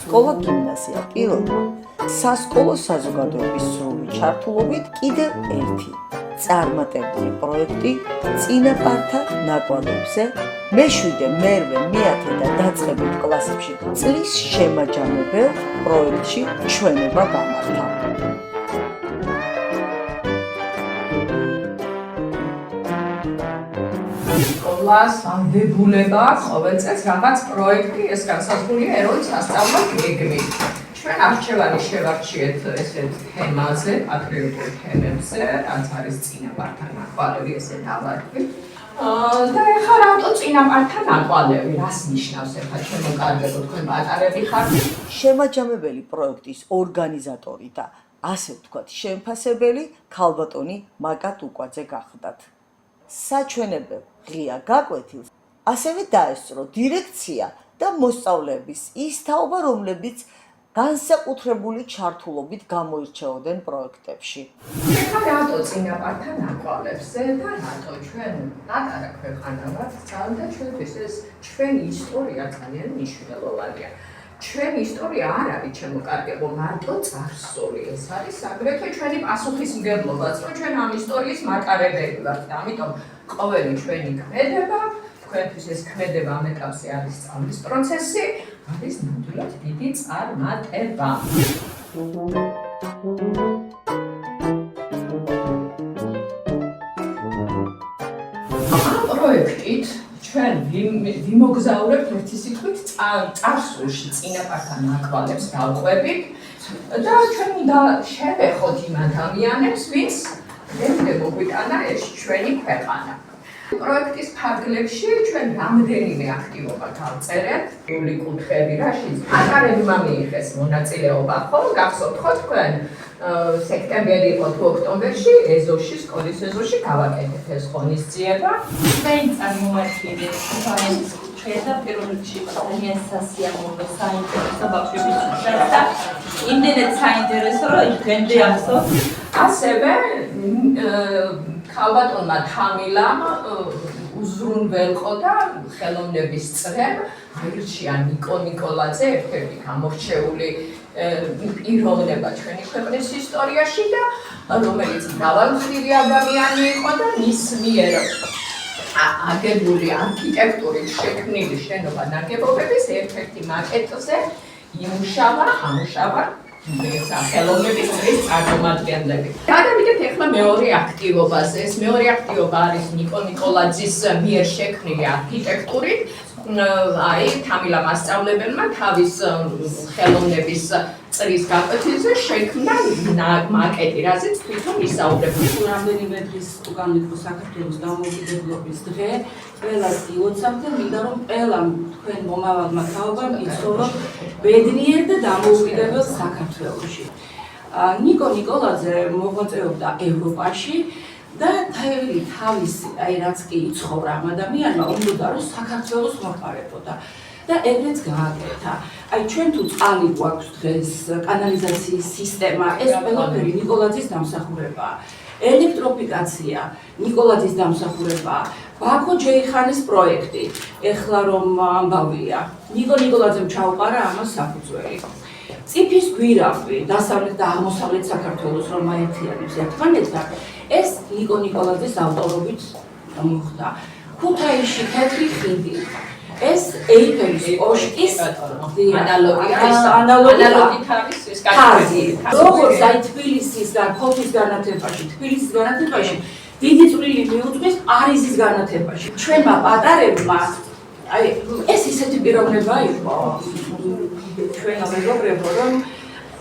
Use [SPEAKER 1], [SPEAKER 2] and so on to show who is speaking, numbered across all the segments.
[SPEAKER 1] სკოლა გიმნაზია პირველი სასკოლო საზოგადოების სრული ჩართულობით კიდევ ერთი წარმატებული პროექტი წინაპართა ნაკვალევზე მეშვიდე, მერვე, მეათე და დაწყებით კლასებში წლის შემაჯამებელ პროექტში ჩვენება გამართა.
[SPEAKER 2] სკოლას ვალდებულება ყოველ წელს რაღაც პროექტი ეს განსაზღვრულია ეროვნულ სასწავლო გეგმით. ჩვენ არჩევანი შევარჩიეთ ესეთ თემაზე, პატრიოტულ თემებზე, რაც არის წინაპართა ნაკვალევი, ესე დავარქვით. და ეხლა რატო წინაპართა ნაკვალევი? რას ნიშნავს ეხლა ჩემო კარგებო, თქვენ პატარები ხართ?
[SPEAKER 1] შემაჯამებელი პროექტის ორგანიზატორი და ასე ვთქვათ, შემფასებელი ქალბატონი მაკა ტუკვაძე გახდათ. საჩვენებელ ღია გაკვეთილს ასევე დაესწრო დირექცია და მოსწავლეების ის თაობა, რომლებიც განსაკუთრებული ჩართულობით გამოირჩეოდნენ პროექტებში.
[SPEAKER 2] ეხლა რატო წინაპართა ნაკვალევზე და რატო ჩვენ პატარა ქვეყანა ვართ და ჩვენთვის ეს ჩვენი ისტორია ძალიან მნიშვნელოვანია. ჩვენი ისტორია არ არის ჩემო კარგებო მარტო წარსული, ეს არის აგრეთვე ჩვენი პასუხისმგებლობაც, რომ ჩვენ ამ ისტორიის მატარებელი ვართ და ამიტომ ყოველი ჩვენი ქმედება, თქვენთვის ეს ქმედება ამ ეტაპზე არის სწავლის პროცესი, არის ნამდვილად დიდი წარმატება. ამ პროექტით ჩვენ ვიმოგზაურებთ ერთი სიტყვით წარსულში წინაპართა ნაკვალევს დავყვებით და ჩვენ უნდა შევეხოთ იმ ადამიანებს, ვინც დღემდე მოგვიტანა ეს ჩვენი ქვეყანა. პროექტის ფარგლებში ჩვენ რამდენიმე აქტივობა გავწერეთ, გული კუთხეები რაშიც პატარებმა მიიღეს მონაწილეობა, ხო? გახსოვთ ხო თქვენ? სექტემბერი იყო თუ ოქტომბერში ეზოში, სკოლის ეზოში გავაკეთეთ ეს ღონისძიება.
[SPEAKER 3] ჩვენ წარმომადგენლებს ფაილის კუთხეთა პირველ რიგში ძალიან სასიამოვნო საინტერესო ბავშვების და იმდენად საინტერესო, რომ თქვენდე ახსოვთ.
[SPEAKER 2] ასევე ქალბატონმა თამილამ უზრუნველყო და ხელოვნების წრემ აირჩია ნიკო ნიკოლაძე, ერთ-ერთი გამორჩეული პიროვნება ჩვენი ქვეყნის ისტორიაში და რომელიც მრავალმხრივი ადამიანი იყო და მის მიერ აგებული არქიტექტურით შექმნილი შენობა-ნაგებობების ერთ-ერთი მაკეტზე ამუშავა ხელოვნების წრის წარმომადგენლები. გადავიდეთ ეხლა მეორე აქტივობაზე. ეს მეორე აქტივობა არის ნიკო ნიკოლაძის მიერ შექმნილი არქიტექტურით. აი, თამილა მასწავლებელმა თავის ხელოვნების წრის გაკვეთილზე შექმნა მაკეტი, რაზეც თვითონ ისაუბრებდა.
[SPEAKER 3] რამდენიმე დღის უკან იყო საქართველოს დამოუკიდებლობის დღე, ყველას ილოცავთ და მინდა რომ ყველა თქვენ მომავალმა თაობამ იცხოვრო ბედნიერ და დამოუკიდებელ საქართველოში. ნიკო ნიკოლაძე მოღვაწეობდა ევროპაში და თავისი, აი რაც კი იცხოვრა ამ ადამიანმა, უნდა რომ საქართველოს მოხარებოდა. და ეგრეც გააკეთა. აი ჩვენ თუ წყალი გვაქვს დღეს, კანალიზაციის სისტემა, ეს ყველაფერი ნიკოლაძის დამსახურებაა. ელექტროფიკაცია ნიკოლაძის დამსახურებაა. ბაქო ჯეიხანის პროექტი, ეხლა რომ ამბავია. ნიკო ნიკოლაძემ ჩაუყარა ამას საფუძველი. წიფის გვირაბი, დასავლეთ და აღმოსავლეთ საქართველოს რომ აერთიანებს ერთმანეთთან, ეს ნიკო ნიკოლაძის ავტორობით მოხდა. ქუთაისში თეთრი ხიდი. ეს ეიფელის კოშკის ანალოგით არის ეს კარგი. როგორც აი თბილისის და ქოთის განათებაში, თბილისის განათებაში დიდი წვლილი მიუძღვის პარიზის განათებაში. ჩვენმა პატარებმა აი ეს ისეთი პიროვნება იყო ჩვენო მეგობრებო, რომ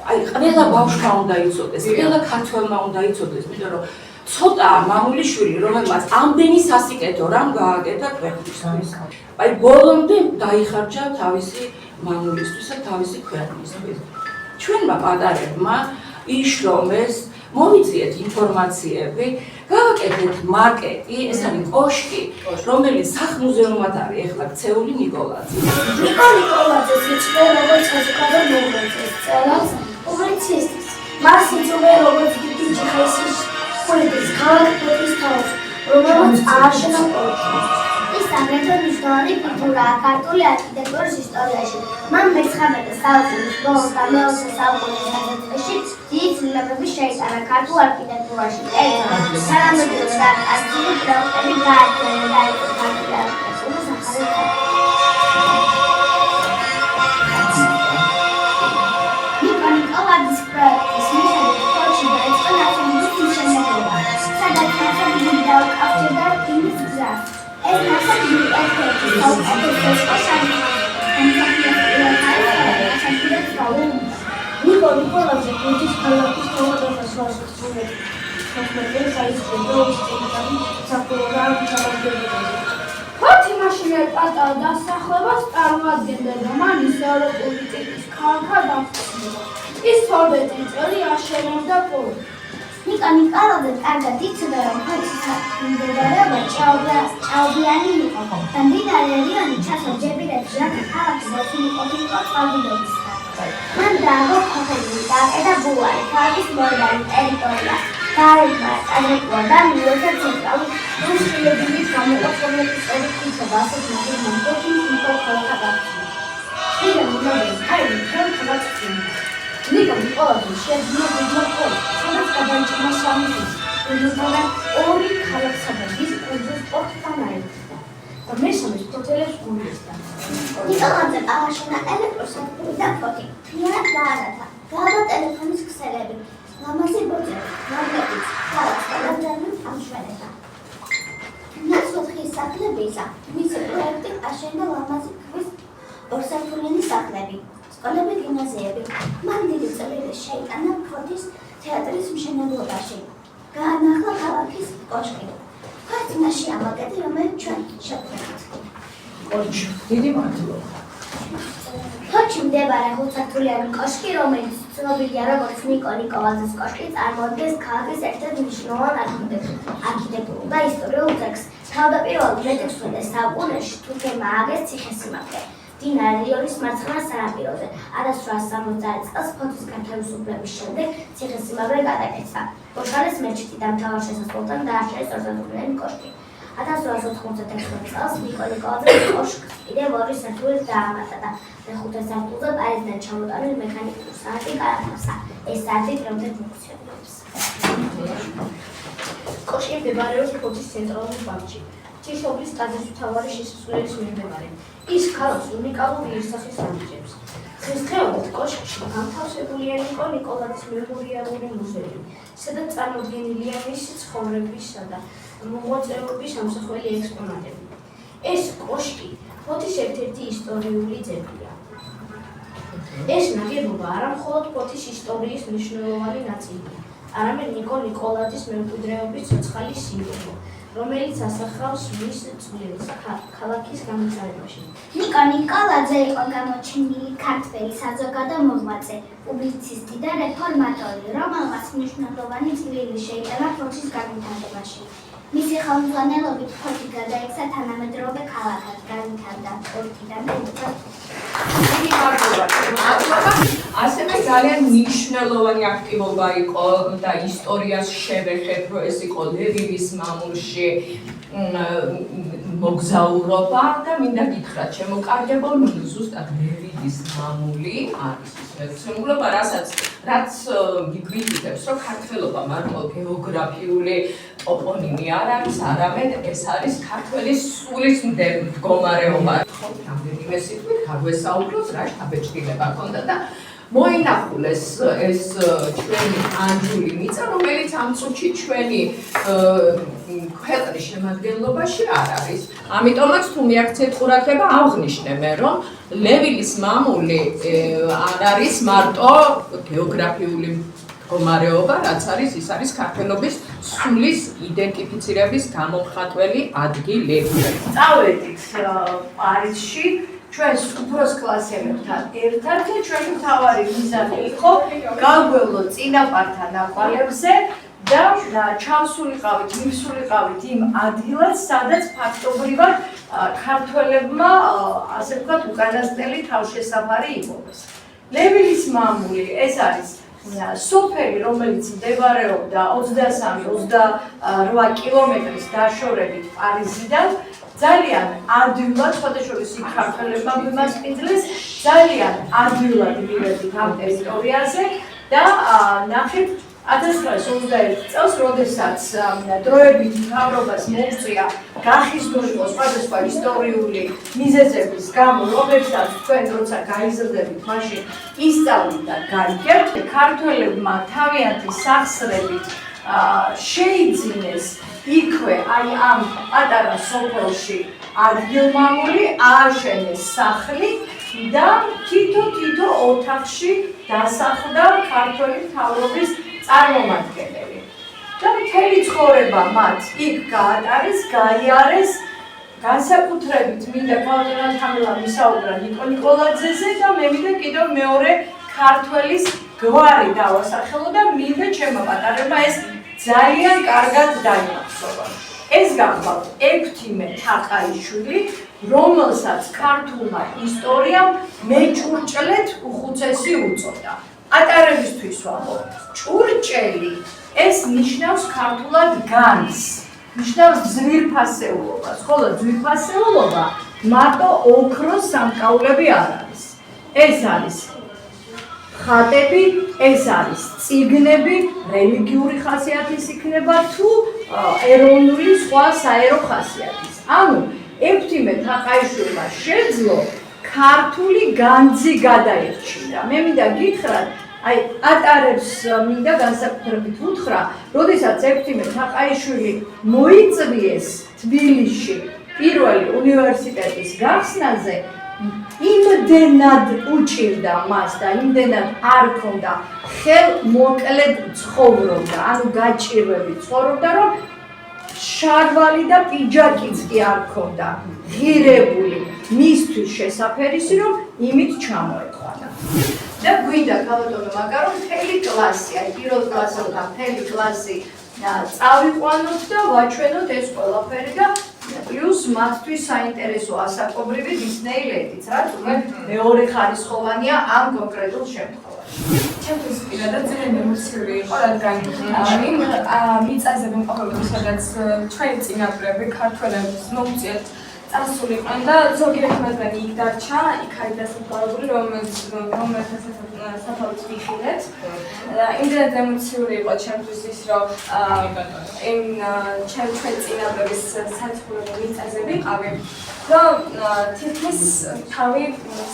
[SPEAKER 3] აი ყველა ბავშვმა უნდა იცოდეს, ყველა ქართველმა უნდა იცოდეს, იმიტომ რომ ცოტა მამულიშვილი, რომელმაც ამდენი სასიკეთო რამ გააკეთა ქვეყნისთვის. აი ბოლომდე დაიხარჯა თავისი მამულისთვის და თავისი ქვეყნისთვის. ჩვენმა პატარებმა იშრომეს, მოვიძიეთ ინფორმაციები, გავაკეთეთ მარკეტი, ეს არის კოშკი, რომელიც სახმუზეუმად არის ეხლა ქცეული ნიკოლაძე.
[SPEAKER 4] ნიკო ნიკოლაძეს იცნო როგორც საზოგადო მოღვაწეს, წელს პუბლიცისტს. მას იცნობენ როგორც დიდი ჯიხის ხულის ქალაქის თავს, რომელიც ააშენა კოშკს. ის აგრეთვე მნიშვნელოვანი ფიგურაა ქართული არქიტექტურის ისტორიაში. მან მე-19 საუკუნის ბოლოს და მე-20 საუკუნის დასაწყისში დიდი ცვლილებები შეიტანა ქართულ არქიტექტურაში. თანამედროვე და ასწლიანი პროექტები გააჩნია და იყო ქართული არქიტექტურის ახალი ნიკოლაძის პროექტის მიხედვით ფოთში დაიწყო ნაციონალური მშენებლობა, სადაც ნავსადგური დაუკავშირდა რკინის გზას. ეს ნავსადგური ერთ-ერთი საუკეთესო ნიკოლაძე გურჯის ქალაქის თავდაცვის ფოთი მაშინ პატარა დასახლებას წარმოადგენდა და მან ის ევროპული ტიპის ქალაქად აღწევდა. ის 12 წელი აშენებდა პოლს. ნიკოლაძე კარგად იცოდა, რომ ფოთის მდებარეობა ჭაობიანი იყო და მდინარე რიონი ჩასაჯებირებს რათა ქალაქი მოსულიყო წყალდიდობისგან. მან დააგო ქოხები, დააკეთა ბულვარი, ქალაქის მოედანი, ტერიტორია, გარეგმა წაგრეკვა და მიუხედავად ცენტრალური რუსულების გამოყოფილების წერტილება ასეთ მაგალითად ფოთის ნიკოლაძე გახდა. ის მომავალი ქალი ხელმძღვანელი ნიკოლაძე შეძინა ბიზნესს, სადაც გადაიჭრა სამი და ორი ქალაქსადაგის კუნძულ პორტთან აერთდა და მესამე ჰოთელებს გუნდისთან. ნიკოლაძე აღაშენა ელექტროსადგური და ფოთი. მთლიანად გაანათა. გააბა ტელეფონის ქსელები, ლამაზი ბოძები, რომლებიც ქალაქს გადაძარბენ ამშვენებდა. ნაცვლის სახლებისა მისი პროექტი აშენდა ლამაზი ქვის ორსართულიანი სახლები. სკოლები, გიმნაზიები. მან დიდი წვლილი შეიტანა ფოთის თეატრის მშენებლობაში. გაანახლა ქალაქის კოშკი. ფართნაში ამაგეთი, რომელიც ჩვენ შევხვდით.
[SPEAKER 2] კოჩი, დიდი მადლობა.
[SPEAKER 4] ფოთში მდებარე 5-სართულიანი კოშკი, რომელიც ცნობილია როგორც ნიკოლაძის კოშკი, წარმოადგენს ქალაქის ერთ-ერთ მნიშვნელოვან არქიტექტურულ და ისტორიულ ძეგლს. თავდაპირველად მე-16 საუკუნეში თურქებმა ააგეს ციხესიმაგრე. მდინარე რიონის მარცხენა სანაპიროზე. 1860 წელს ფოთის გათავისუფლების შემდეგ ციხესიმაგრე გადაკეთდა. ბოშალის მეჩეთი და მთავარ შესასვლელთან დააშენეს ორსართულიანი კოშკი. 1896 წელს ნიკოლაძეს კოშკს კიდევ ორი სართულით დაამატა და მეხუთე სართულზე პარიზიდან ჩამოტანილ მექანიკური საათი გაახსნა. ეს საათი დღემდე ფუნქციონირებს. კოშკი მდებარეობს ფოთის ცენტრალურ ბაღში. ღვთისმშობლის ტაძრის მთავარი შესასვლელის მიმდებარე. ის ქალაქს უნიკალური იერსახის ანიჭებს. დღესდღეობით კოშკში განთავსებულია ნიკოლაძის მემორიალური მუზეუმი, სადაც წარმოდგენილია მისი ცხოვრებისა და მოღვაწეობის ამსახველი ექსპონატები. ეს კოშკი ფოთის ერთ-ერთი ისტორიული ძეგლია. ეს ნაგებობა არა მხოლოდ ფოთის ისტორიის მნიშვნელოვანი ნაწილია, არამედ ნიკოლაძის მემკვიდრეობის ცოცხალი სიმბოლო, რომელიც ასახავს მის წვლილს ქალაქის განვითარებაში. ნიკოლაძე იყო გამოჩენილი ქართველი საზოგადო მოღვაწე, პუბლიცისტი და რეფორმატორი, რომელმაც მნიშვნელოვანი წვლილი შეიტანა ფოთის განვითარებაში. მისი ხელმძღვანელობით ფოთი გადაიქცა თანამედროვე ქალაქად, განვითარდა პორტიდან და
[SPEAKER 2] დიდი მადლობა. ასევე ძალიან მნიშვნელოვანი აქტივობა იყო და ისტორიას შევეხებ, რომ ეს იყო ლევილის მამულში მოგზაურობა და მინდა გითხრათ შემოკარგებო, ზუსტად ლევილის მამული არის ის მეცნიერება, რაც გითხრებს, რომ ქართველობა მარტო გეოგრაფიული ტოპონიმი არ არის, არამედ ეს არის ქართველის სულის მდგომარეობა. რამდენიმე სიტყვით გაგვესაუბროთ, რა შთაბეჭდილება ჰქონდა და მოინახულეს ეს ჩვენი ანჯული მიწა, რომელიც ამ წუთში ჩვენი ქვეყნის შემადგენლობაში არ არის. ამიტომაც თუ მიაქციეთ ყურადღება, აღნიშნე მე, რომ ლევილის მამული არ არის მარტო გეოგრაფიული მდგომარეობა, რაც არის, ის არის ქართველობის სულის იდენტიფიცირების გამომხატველი ადგილები.
[SPEAKER 5] წავედით პარიზში ჩვენს უფროს კლასელებთან ერთად და ჩვენი მთავარი მიზანი იყო გავგველოთ წინაპართა ნაკვალებზე და ჩავსულიყავით, მივსულიყავით იმ ადგილად, სადაც ფაქტობრივად ქართველებმა, ასე ვთქვათ, უკანასკნელი თავშესაფარი იპოვეს. ლევილის მამული ეს არის სოფელი, რომელიც მდებარეობდა 23-28 კილომეტრის დაშორებით პარიზიდან ძალიან ადვილად შეხოთაშორის იქ ქართველებმა მიმასპინძლეს ძალიან ადვილად მივედით ამ ტერიტორიაზე და ნახეთ 1921 წელს, როდესაც დროებითი მთავრობას მოუწია გახიზნულიყო სხვადასხვა ისტორიული მიზეზების გამო, რომლებსაც თქვენ როცა გაიზრდებით, მაშინ ისწავლით და გაიგებთ, ქართველებმა თავიანთი სახსრებით შეიძინეს იქვე აი ამ პატარა სოფელში ადგილმამული, ააშენეს სახლი და თითო ოთახში დასახლდა ქართველი მთავრობის წარმომადგენელი. და მთელი ცხოვრება მათ იქ გაატარეს, გაიარეს, განსაკუთრებით მინდა ქალწულა თამილა მისაუბრა ნიკო ნიკოლაძეზე და მე მინდა კიდევ მეორე ქართველის გვარი დავასახელო და მინდა ჩემო პატარებმა ეს ძალიან კარგად დაიმახსოვრა. ეს გახლავთ ექვთიმე თაყაიშვილი, რომელსაც ქართულმა ისტორიამ მეჭურჭლეთ უხუცესი უწოდა. ატარებისთვის ვამბობ, ჭურჭელი ეს ნიშნავს ქართულად განს, ნიშნავს ძვირფასეულობას, ხოლო ძვირფასეულობა მარტო ოქროს სამკაულები არ არის. ეს არის ხატები, ეს არის წიგნები, რელიგიური ხასიათის იქნება თუ ეროვნული სხვა საერო ხასიათის. ანუ ექვთიმე თაყაიშვილმა შეძლო ქართული განძი გადაერჩინა. მე მინდა გითხრათ, აი ატარებს მინდა განსაკუთრებით უთხრა, როდესაც ექვთიმე თაყაიშვილი მოიწვიეს თბილისში პირველი უნივერსიტეტის გახსნაზე, იმდენად უჭირდა მას და იმდენად არ ქონდა ხელმოკლედ ცხოვრობდა, ანუ გაჭირვებით ცხოვრობდა, რომ შარვალი და პიჯაკიც კი არ ქონდა ღირებული მისთვის შესაფერისი, რომ იმით ჩამოეყვანა. და გვინდა ქალბატონო მაგარო მთელი კლასი, აი პირველ კლასელთა მთელი კლასი წავიყვანოთ და ვაჩვენოთ ეს ყველაფერი და პლუს მათთვის საინტერესო ასაკობრივი დისნეილენდიც, რაც უკვე მეორე ხარისხოვანია ამ კონკრეტულ შემთხვევაში.
[SPEAKER 6] ჩემთვის პირადად ძალიან ემოციური იყო, რადგან იმ მიწაზე ვიმყოფებოდი, სადაც ჩვენი წინაპრები ქართველებს მოუწიათ წასულიყვნენ და ზოგიერთი მათგანი იქ დარჩა, იქ არის დასაფლავებული, რომელთაც საფლავით ვიხილეთ. იმდენად ემოციური იყო ჩემთვის ის, რომ ჩვენი წინაპრების საცხოვრებელ მიწაზე ვიყავი, რომ თითქმის თავი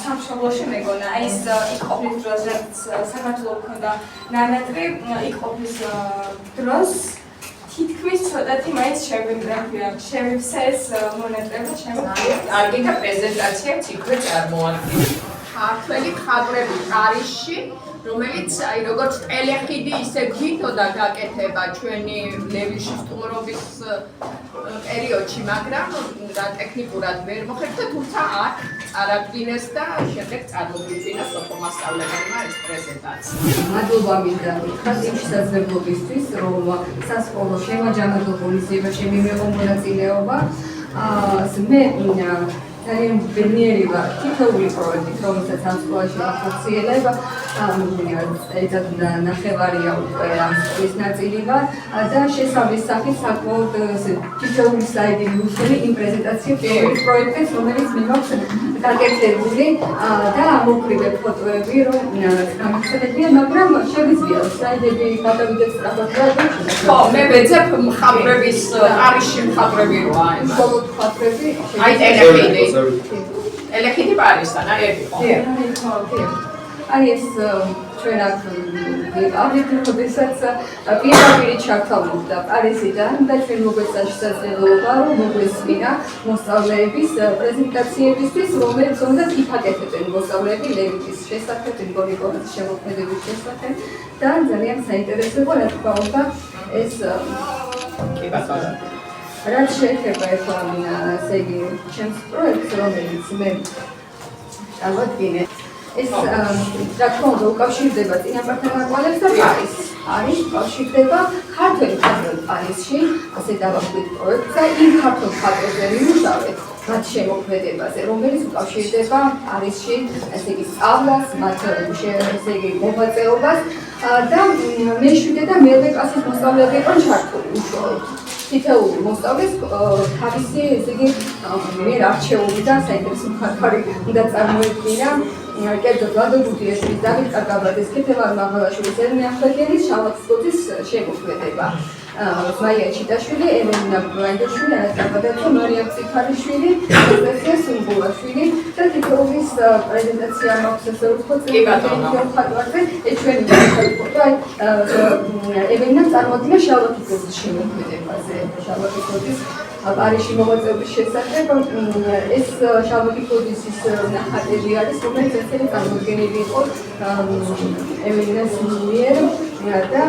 [SPEAKER 6] სამშობლოში მეგონა. აი ეს იქ ყოფნის დროს, რაც საქართველოს ქონდა ნანატრი, იქ ყოფნის დროს თითქმის ცოტათი მაინც შევივსე ეს მონატრები შემოგვიყვება.
[SPEAKER 2] კარგი და პრეზენტაციაც იქვე წარმოადგენს.
[SPEAKER 7] ქართველი მხატვრები პარიზში, რომელიც აი როგორც ტელეხიდი ისე გვითოდა გაკეთება ჩვენი ლევიში სტუმრობის პერიოდში, მაგრამ რა ტექნიკურად ვერ მოხერხდა, თუმცა აქ წარადგინეს და შემდეგ წარმოგვიდგინა სოფომასწავლებელმა ეს პრეზენტაცია.
[SPEAKER 8] მადლობა მინდა გითხრათ იმ შესაძლებლობისთვის, რომ სასკოლო შემაჯამებულ ღონისძიებაში მიმეყო მონაწილეობა. მე ძალიან ბედნიერი ვარ თითოეული პროექტით, რომელსაც ამ სკოლაში ახორციელებ. ერთად ნახევარია უკვე ამ სკოლის ნაწილი ვარ და შესავლის სახით საკმაოდ თითოეული სლაიდი მივუშველი იმ პრეზენტაციებს პროექტებს, რომელიც მე მაქვს გაკეთებული და ამოკვრივე ფოტოები, რომ გამიხსენებია, მაგრამ შეგვიძლია სლაიდები გადავიდეთ სწრაფად.
[SPEAKER 7] ხო, მე ვეძებ მხატვრების პარიზში მხატვრები როა.
[SPEAKER 8] მხოლოდ მხატვრები.
[SPEAKER 7] აი ტელეხიდი. ტელეხიდი პარიზთან, აი ერთი ხო?
[SPEAKER 8] აი ეს ჩვენ აქ ვიყავით, როდესაც პირდაპირ ჩავთავაზდა პარიზიდან და ჩვენ მოგვეცა შესაძლებლობა, რომ მოგვესმინა მოსწავლეების პრეზენტაციებისთვის, რომელიც უნდა იფაკეთებენ მოსწავლეები ლევიტის შესახებ, გონიკონის შემოქმედების შესახებ და ძალიან საინტერესო იყო, რა თქმა უნდა, ეს
[SPEAKER 2] კი ბატონო.
[SPEAKER 8] რაც შეეხება ახლა ესე იგი ჩემს პროექტს, რომელიც მე წავადგინე, ეს რა თქმა უნდა უკავშირდება წინაპართან ნაკვალებს და პარიზს. არის უკავშირდება ქართველი მხატვრები პარიზში, ასე დავახვით პროექტს და იმ ქართულ მხატვრებზე ვიმუშავეთ მათ შემოქმედებაზე, რომელიც უკავშირდება პარიზში, ესე იგი სწავლას, მათ ესე იგი მოღვაწეობას და მე-7 და მე-8 კლასის მოსწავლეები იყვნენ ჩართული უშუალოდ. თითოეული მოსწავლეს თავისი მიერ არჩეულიდან საინტერესო მხატვარი უნდა წარმოედგინა. კერძოდ ლადო გუდიაშვილის, დავით კაკაბაძის, ქეთევან მაღალაშვილის, ელენე ახვლედიანის, შალვა შემოქმედება. მაია ჩიტაშვილი, ელენა ბრაინდაშვილი, ანატაბადათო, მარიამ წიფარიშვილი, ანასტასია სუმბულაშვილი და თითოეულის პრეზენტაცია მაქვს ესე უფრო მხატვარზე. ეს ჩვენი მხატვარი ელენა წარმოადგინა შალვა კიკოძის შემოქმედებაზე. შალვა კიკოძის პარიზში მოღვაწეობის შესახებ ეს შალვა კიკოძის ნახატები არის, რომელიც ესეთი წარმოდგენილი იყო ელენას მიერ და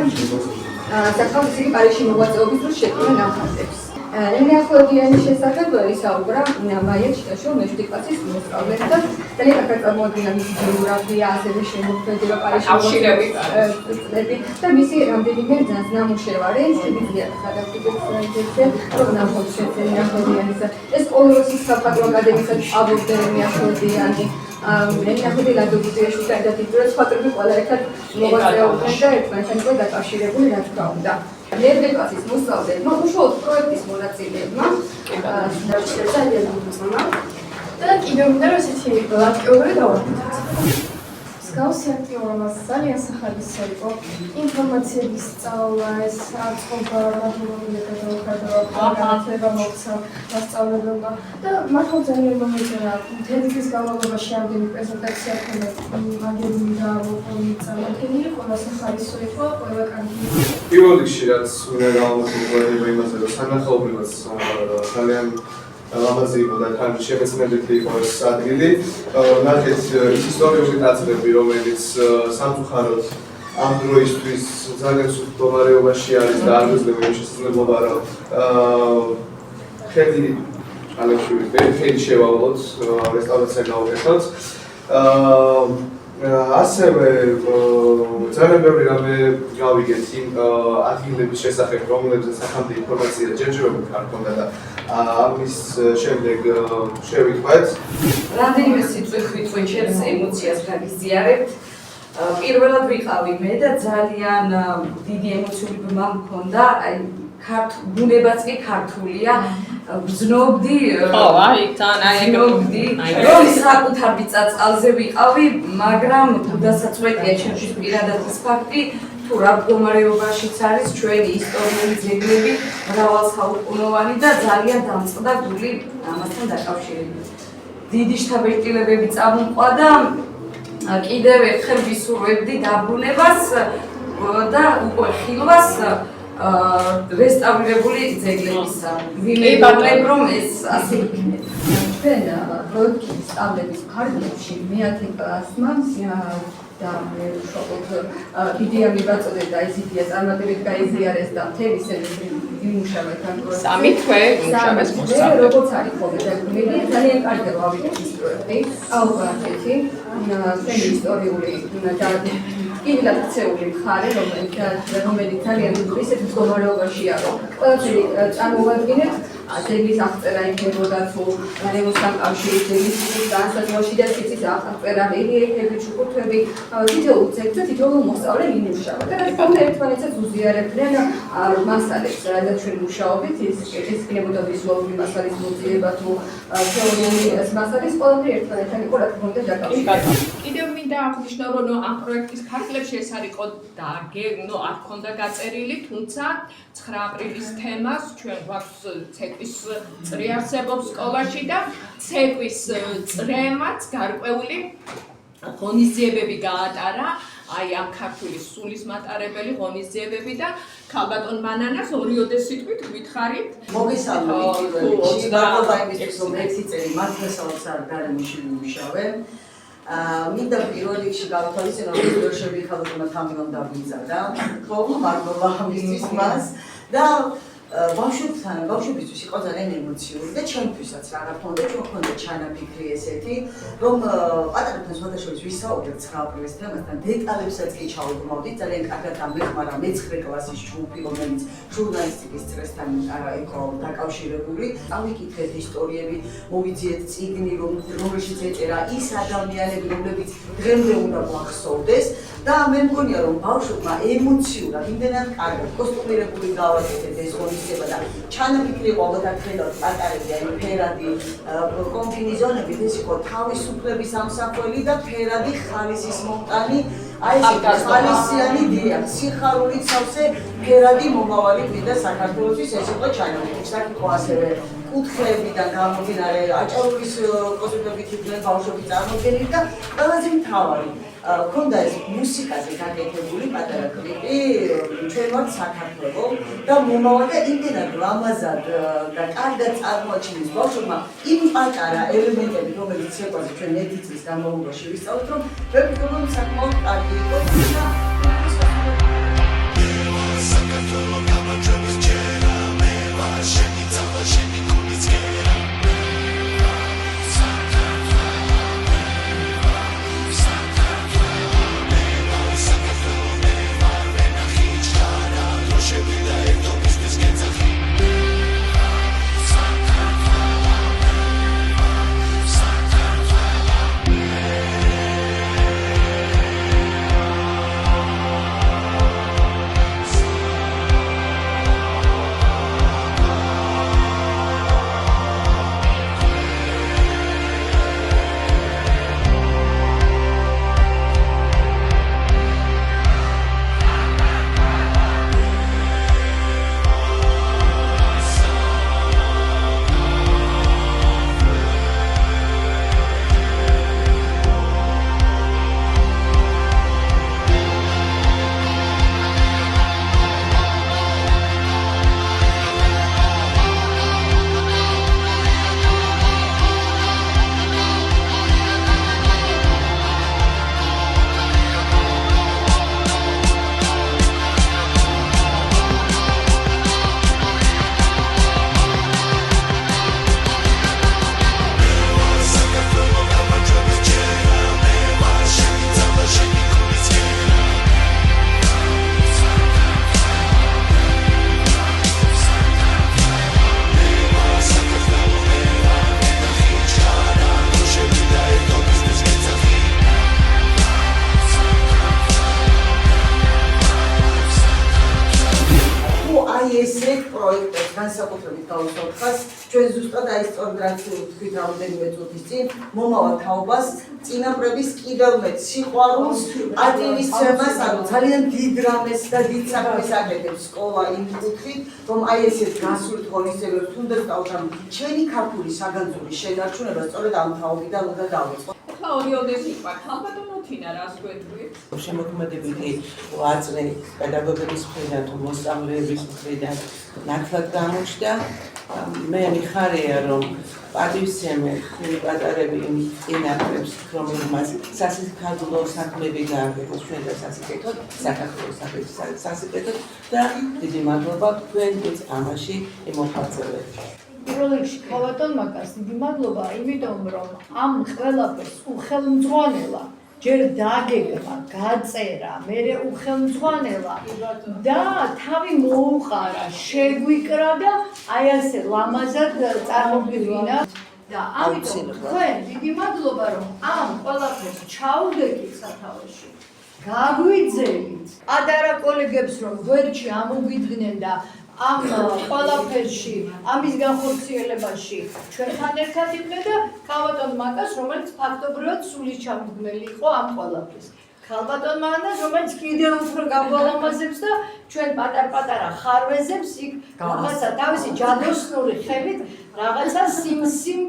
[SPEAKER 8] საქართველოს პარიზში მოღვაწეობის დროს შექმნა ნახატებს. ელენე ახვლედიანის შესახებ ისაუბრა მაია ჩიტაშვილმა მეშვიდე კლასის მოსწავლეს და ძალიან კარგად წარმოადგინა მისი ბიოგრაფია, ასევე შემოქმედება პარიზში წლები და მისი რამდენიმე ნამუშევარი, შეგვიძლია გადავიდეთ რომ ნახოთ ელენე ახვლედიანის ეს კოლოროსის საფეხბურთო აკადემიისა აბოლდე ელენე ახვლედიანი ელენე ახვლედიანი ლადო გუდიაშვილის კანდიდატურა სხვატრები ყველა ერთად მოღვაწეობდნენ და ერთმანეთთან იყო დაკავშირებული რა თქმა უნდა. მეშვიდე კლასის მოსწავლეებმა უშუალოდ პროექტის მონაწილეებმა ძალიან მოწონა
[SPEAKER 6] და კიდევ მინდა რომ ესეთი აქტიური დავარქვათ. მსგავსი აქტიური მას ძალიან სახალისო იყო ინფორმაციების სწავლა, ეს აწყობა, განათლება მოხდა მასწავლებელმა და მართლა ძალიან მომეწონა მთელი წლის განმავლობაში ამდენი პრეზენტაცია ქონდა, მაგერი წარმოდგენილი, ყველა სახალისო იყო, ყველა კარგი.
[SPEAKER 9] პირველ რიგში რაც უნდა გავამოწმო იმაზე, რომ სანახაობრივად ძალიან ლამაზი იყო და თან შემეცნებითი იყო ეს ადგილი. ნახეთ ის ისტორიული ტაძრები, რომელიც სამწუხაროდ ამ დროისთვის ძალიან სუფთა მდგომარეობაში არის და არ გვეძლება შესაძლებლობა რომ ხელი შევავლოთ, რესტავრაცია გავაკეთოთ. ასევე ძალიან ბევრი რამე გავიგეთ იმ ადგილების შესახებ, რომლებზეც ახალ ინფორმაცია ჯერჯერობით არ ქონდა და ამის შემდეგ შევიტყვეთ.
[SPEAKER 3] რამდენიმე სიტყვით ჩემს ემოციას გაგიზიარებთ. პირველად ვიყავი მე და ძალიან დიდი ემოციური ბმა მქონდა, აი ბუნებაც კი ქართულია. ვზნობდი რომ საკუთარ მიწა-წყალზე ვიყავი, მაგრამ დასაწყვეტია ჩემთვის პირადად ის ფაქტი, თუ რა მდგომარეობაშიც არის ჩვენი ისტორიული ძეგლები, მრავალსაუკუნოვანი და ძალიან დამწყდა გული ამასთან დაკავშირებით. დიდი შთაბეჭდილებები წამოყვა და კიდევ ერთხელ ვისურვებდი დაბრუნებას და უკვე ხილვას რესტავრირებული ძეგლებისა. ვიმეორებ რომ ეს ასე იქნება.
[SPEAKER 8] ჩვენ პროექტის სწავლების ფარგლებში მე-10 კლასმა და მე უშუალოდ იდეა მიბაწოდეთ და ეს იდეა წარმატებით გაიზიარეს და მთელი სემესტრი ვიმუშავეთ ამ პროექტზე.
[SPEAKER 7] სამი თვე ვიმუშავეს მოსწავლე.
[SPEAKER 8] როგორც არის ხოლმე დაგმილი, ძალიან კარგი გავავიდეთ ეს პროექტი. აუგარჩეთი, ჩვენი ისტორიული და კიდევ ქცეული მხარე, რომელიც ძალიან ისეთ მდგომარეობაშია, რომ ყველაფერი წარმოვადგინეთ, ძეგლის აღწერა იქნებოდა თუ რემოსთან კავშირით ძეგლის განსაზღვრავში და ციცის აღწერა, რელიეფები, ჩუქურთმები, თითოეულ ძეგლზე თითოეულ მოსწავლე იმუშავა. და რა თქმა უნდა ერთმანეთსაც უზიარებდნენ მასალებს, რადგან ჩვენ მუშაობით, ეს იქნებოდა ვიზუალური მასალის მოძიება თუ თეორიული მასალის, ყველაფერი ერთმანეთთან იყო რა თქმა უნდა დაკავშირებული.
[SPEAKER 7] კიდევ მინდა აღნიშნო, რომ ამ პროექტის ფარგლებში ეს არ იყო არ ქონდა გაწერილი, თუმცა 9 აპრილის თემას ჩვენ გვაქვს ცეკვის წრი არსებობს სკოლაში და ცეკვის წრემაც გარკვეული ღონისძიებები გაატარა, აი ამ ქართული სულის მატარებელი ღონისძიებები და ქალბატონ მანანას ორიოდე სიტყვით გითხარით.
[SPEAKER 1] მოგესალმებით პირველ რიგში, მადლობა იმისთვის, რომ 6 წელი მართლაც არ გარემოში ვიმუშავე. მინდა პირველ რიგში გავთავისუფლო, რომ ბავშვები ხალხმა თამბილონ დაგვიზარდა. ხო, მადლობა ამისთვის მას და ბავშვებისთვის იყო ძალიან ემოციური და ჩემთვისაც რა თქმა უნდა, ჩვენ გვქონდა ჩანაფიქრი ესეთი, რომ პატარებთან სხვადასხვა ვისაუბრეთ 9 აპრილის თემასთან, დეტალებსაც კი ჩავუბრუნავდით, ძალიან კარგად ამეხმარა მე-9 კლასის ჯგუფი, რომელიც ჟურნალისტიკის წრესთან იყო დაკავშირებული. წავიკითხეთ ისტორიები, მოვიძიეთ წიგნი, რომელშიც ეწერა ის ადამიანები, რომლებიც დღემდე უნდა გვახსოვდეს და მე მგონია, რომ ბავშვებმა ემოციურად იმდენად კარგად კოსტუმირებული გავაკეთეთ ეს ღონისძიება. იხება და ჩანაფიქრი იყო ალბათ ხედავთ პატარები, აი ფერადი კომბინეზონებით ეს იყო თავისუფლების ამსახველი და ფერადი ხალისის მომტანი, აი ეს ხალისიანი დიახ, სიხარულით სავსე ფერადი მომავალი კვირდა საქართველოსთვის ეს იყო ჩანაფიქრი. აქ იყო ასევე კუთხეებიდან გამომდინარე აჭარულის კონცეპტებით იყვნენ ბავშვები წარმოდგენილი და ყველაზე მთავარი ქონდა ეს მუსიკაზე გაკეთებული პატარა კლიპი ჩვენ ვართ საქართველო და მომავალ და იმდენად ლამაზად და კარგად წარმოაჩინეს ბავშვებმა იმ პატარა ელემენტები რომელიც ცეკვაზე ჩვენ 1 წლის განმავლობაში ვისწავლეთ რომ ვეფიქრობ რომ საკმაოდ კარგი იყო და საქართველო გამარჯვების ჯერა მე ვარ შენი ძალა შენი გულის გერა განსაკუთრებით გავუსწორდხას ჩვენ ზუსტად აი სწორ გრაფიკით რამდენიმე წუთის წინ მომავალ თაობას წინაპრების კიდევ მეტ სიყვარულს პატივისცემას ანუ ძალიან დიდ რამეს და დიდ საქმეს აკეთებს სკოლა იმ კუთხით რომ აი ესეთ გასულით ღონისძიებებს თუნდაც დავუშვამ ჩვენი ქართული საგანძური შენარჩუნება სწორედ ამ თაობიდან უნდა დავიწყო
[SPEAKER 2] ახლა ორიოდესი იყო ქალბატონო თინა რას გვეტყვით
[SPEAKER 10] შემოქმედებითი აწმე პედაგოგების მხრიდან თუ მოსწავლეების მხრიდან ნათლად გამოჩნდა მე მიხარია რომ პატივისცემე ხელი პატარები იმ წინაპრებს რომელმაც სასიკეთო საქმეები გააკეთეს ჩვენ და სასიკეთოდ საქართველოს სასიკეთოდ და დიდი მადლობა თქვენთვის ამაში მოხარწევთ
[SPEAKER 5] პირველ რიგში ქალბატონ მაკას დიდი მადლობა იმიტომ რომ ამ ყველაფერს უხელმძღვანელა ჯერ დაგეგმა, გაწერა, მერე უხელმძღვანელა და თავი მოუყარა, შეგვიკრა და აი ასე ლამაზად წარმოგვიდგინა და ამიტომ თქვენ დიდი მადლობა რომ ამ ყველაფერს ჩაუდგეთ სათავეში. გაგვიძელით პატარა კოლეგებს რომ გვერდში ამოგვიდგნენ და ამ ყველაფერში, ამის განხორციელებაში ჩვენთან ერთად იყვნენ და ქალბატონ მაკას, რომელიც ფაქტობრივად სულის ჩამდგმელი იყო ამ ყველაფრის. ქალბატონ მანას, რომელიც კიდევ უფრო გაგვალამაზებს და ჩვენ პატარ-პატარა ხარვეზებს იქ რაღაცა თავისი ჯადოსნური ხევით რაღაცა სიმსიმ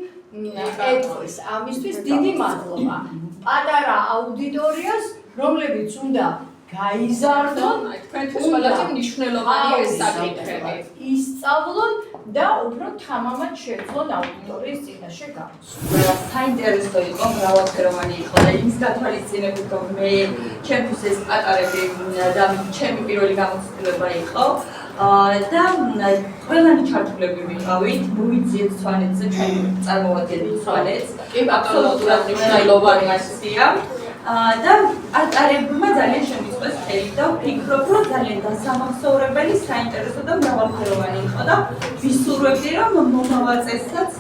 [SPEAKER 5] ეთქვის. ამისთვის დიდი მადლობა. პატარა აუდიტორიას, რომლებიც უნდა გაიზარდონ,
[SPEAKER 2] თქვენთვის ყველაზე მნიშვნელოვანია ეს საკითხები.
[SPEAKER 5] ისწავლონ და უფრო თამამად შეძლონ აუდიტორიის წინაშე გამოსვლა.
[SPEAKER 2] საინტერესო იყო, მრავალფეროვანი იყო და იმის გათვალისწინებით რომ მე ჩემთვის ეს პატარები და ჩემი პირველი გამოცდილება იყო. და ყველანი ჩართულები ვიყავით, მოვიძიეთ სვანეთზე, ჩვენ წარმოვადგენთ სვანეთს. აბსოლუტურად მნიშვნელოვანი აქცია. და პატარებმა ძალიან შემიწყვეს ხელი და ვფიქრობ, რომ ძალიან დასამახსოვრებელი, საინტერესო და მრავალფეროვანი იყო და ვისურვებდი, რომ მომავალ წელსაც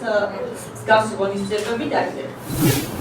[SPEAKER 2] მსგავსი ღონისძიებები დაგიერთოს.